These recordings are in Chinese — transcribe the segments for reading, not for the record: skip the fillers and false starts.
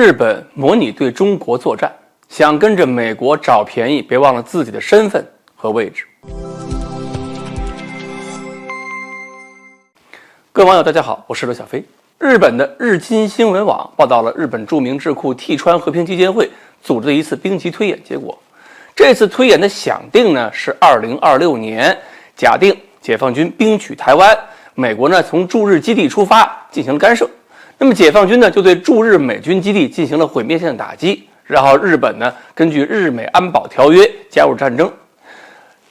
日本模拟对中国作战，想跟着美国找便宜，别忘了自己的身份和位置。各位网友大家好，我是刘小飞。日本的日经新闻网报道了日本著名智库替川和平基金会组织的一次兵棋推演结果。这次推演的想定呢是2026年，假定解放军兵取台湾，美国呢从驻日基地出发进行了干涉。那么解放军呢就对驻日美军基地进行了毁灭性的打击，然后日本呢根据日美安保条约加入战争。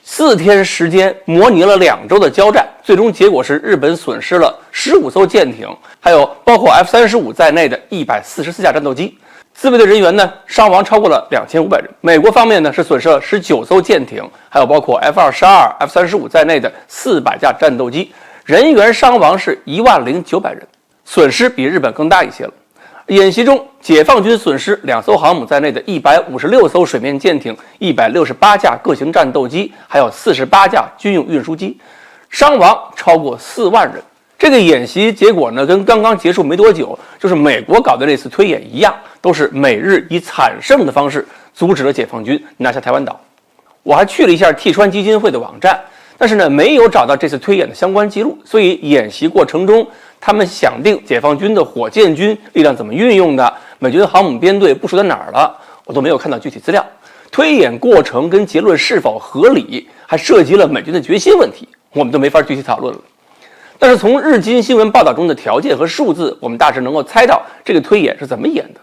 4天时间模拟了2周的交战，最终结果是日本损失了15艘舰艇，还有包括 F-35在内的144架战斗机，自卫队人员呢伤亡超过了2500人。美国方面呢是损失了19艘舰艇，还有包括 F-22、F-35在内的400架战斗机，人员伤亡是10900人，损失比日本更大一些了。演习中，解放军损失2艘航母在内的156艘水面舰艇、168架各型战斗机，还有48架军用运输机，伤亡超过4万人。这个演习结果呢，跟刚刚结束没多久，就是美国搞的这次推演一样，都是美日以惨胜的方式阻止了解放军拿下台湾岛。我还去了一下替川基金会的网站，但是呢，没有找到这次推演的相关记录，所以演习过程中，他们想定解放军的火箭军力量怎么运用的，美军航母编队部署在哪儿了，我都没有看到具体资料。推演过程跟结论是否合理，还涉及了美军的决心问题，我们都没法具体讨论了。但是从日经新闻报道中的条件和数字，我们大致能够猜到这个推演是怎么演的。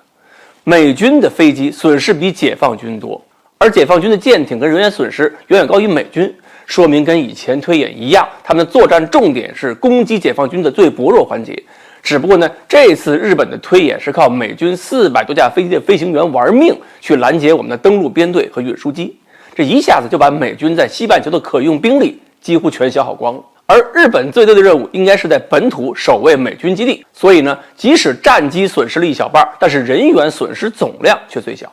美军的飞机损失比解放军多，而解放军的舰艇跟人员损失远远高于美军，说明跟以前推演一样，他们的作战重点是攻击解放军的最薄弱环节。只不过呢，这次日本的推演是靠美军400多架飞机的飞行员玩命去拦截我们的登陆编队和运输机，这一下子就把美军在西半球的可用兵力几乎全消耗光了。而日本最对的任务应该是在本土守卫美军基地，所以呢，即使战机损失了一小半，但是人员损失总量却最小。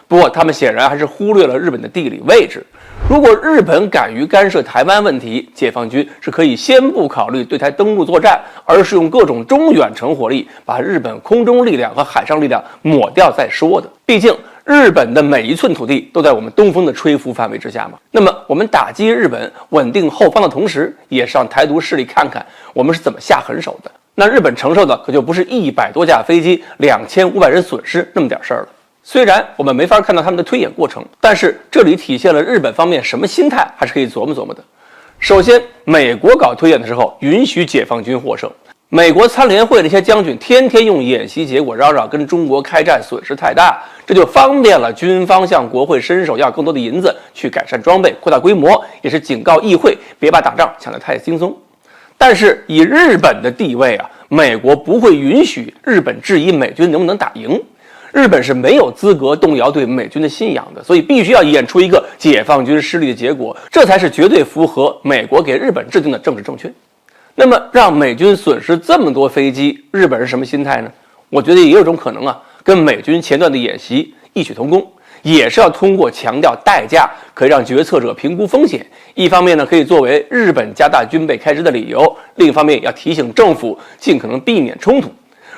不过他们显然还是忽略了日本的地理位置。如果日本敢于干涉台湾问题，解放军是可以先不考虑对台登陆作战，而是用各种中远程火力把日本空中力量和海上力量抹掉再说的。毕竟日本的每一寸土地都在我们东风的吹拂范围之下嘛。那么我们打击日本稳定后方的同时，也是让台独势力看看我们是怎么下狠手的。那日本承受的可就不是100多架飞机2500人损失那么点事儿了。虽然我们没法看到他们的推演过程，但是这里体现了日本方面什么心态，还是可以琢磨琢磨的。首先，美国搞推演的时候允许解放军获胜，美国参联会那些将军天天用演习结果嚷嚷跟中国开战损失太大，这就方便了军方向国会伸手要更多的银子去改善装备、扩大规模，也是警告议会别把打仗想得太轻松。但是以日本的地位啊，美国不会允许日本质疑美军能不能打赢。日本是没有资格动摇对美军的信仰的，所以必须要演出一个解放军失利的结果，这才是绝对符合美国给日本制定的政治正确。那么让美军损失这么多飞机，日本是什么心态呢？我觉得也有种可能啊，跟美军前段的演习异曲同工，也是要通过强调代价可以让决策者评估风险，一方面呢可以作为日本加大军备开支的理由，另一方面要提醒政府尽可能避免冲突。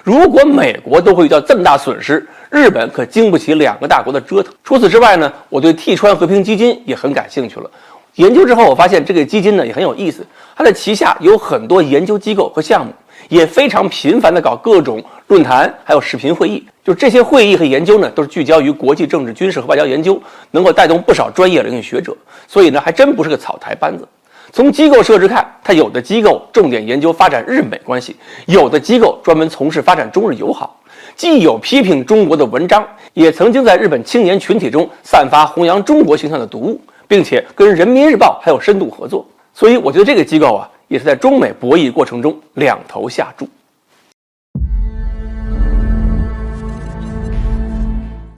如果美国都会遇到这么大损失，日本可经不起2个大国的折腾。除此之外呢，我对替川和平基金也很感兴趣了。研究之后，我发现这个基金呢也很有意思，它的旗下有很多研究机构和项目，也非常频繁的搞各种论坛，还有视频会议。就这些会议和研究呢，都是聚焦于国际政治、军事和外交研究，能够带动不少专业领域学者，所以呢，还真不是个草台班子。从机构设置看，它有的机构重点研究发展日美关系，有的机构专门从事发展中日友好，既有批评中国的文章，也曾经在日本青年群体中散发弘扬中国形象的读物，并且跟人民日报还有深度合作。所以我觉得这个机构啊，也是在中美博弈过程中两头下注。